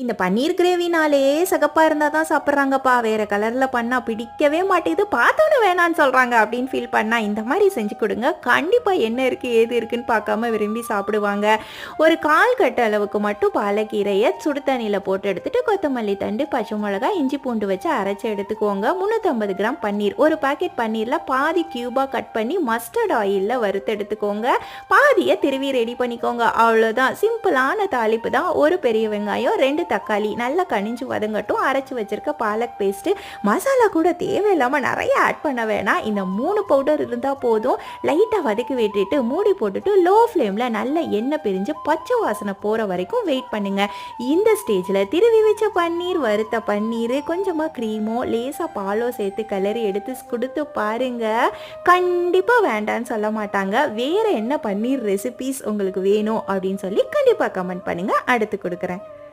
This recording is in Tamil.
இந்த பன்னீர் கிரேவினாலே சிகப்பா இருந்தா தான் சாப்பிட்றாங்கப்பா. வேற கலர்ல பண்ணா பிடிக்கவே மாட்டேங்குது. பார்த்தோன்னே வேணான்னு சொல்றாங்க அப்படின்னு ஃபீல் பண்ணா இந்த மாதிரி செஞ்சு கொடுங்க. கண்டிப்பா என்ன இருக்கு ஏது இருக்குன்னு பார்க்காம விரும்பி சாப்பிடுவாங்க. ஒரு 1/4 கட்டு அளவுக்கு மட்டும் பாலக்கீரையை சுடு தண்ணியில் போட்டு எடுத்துட்டு கொத்தமல்லி தண்டு, பச்சை மிளகாய், இஞ்சி பூண்டு வச்சு அரைச்சி எடுத்துக்கோங்க. 350 கிராம் பன்னீர், ஒரு பாக்கெட் பன்னீரில் பாதி கியூபாக கட் பண்ணி மஸ்டர்ட் ஆயிலில் வறுத்து எடுத்துக்கோங்க. பாதியை திருவி ரெடி பண்ணிக்கோங்க. அவ்வளோதான், சிம்பிளான தாளிப்பு தான். ஒரு பெரிய வெங்காயம், 2 தக்காளி நல்லா கனிஞ்சு வதங்கட்டும். அரைச்சி வச்சிருக்க பாலக் பேஸ்ட்டு, மசாலா கூட தேவையில்லாமல் நிறைய ஆட் பண்ண வேணாம். இந்த 3 பவுடர் இருந்தால் போதும். லைட்டாக வதக்கி விட்டுட்டு மூடி போட்டுட்டு லோ ஃப்ளேமில் நல்ல எண்ணெய் பிரிஞ்சு பச்சை வாசனை போகிற வரைக்கும் வெயிட் பண்ணுங்க. இந்த ஸ்டேஜில் திருவி வச்ச பன்னீர், வறுத்த பன்னீர், கொஞ்சமாக க்ரீமோ லேசாக பாலோ சேர்த்து கிளறி எடுத்து கொடுத்து பாருங்க. கண்டிப்பாக வேண்டான்னு சொல்ல மாட்டாங்க. வேறு என்ன பன்னீர் ரெசிபீஸ் உங்களுக்கு வேணும் அப்படின்னு சொல்லி கண்டிப்பாக கமெண்ட் பண்ணுங்கள், அடுத்து கொடுக்குறேன்.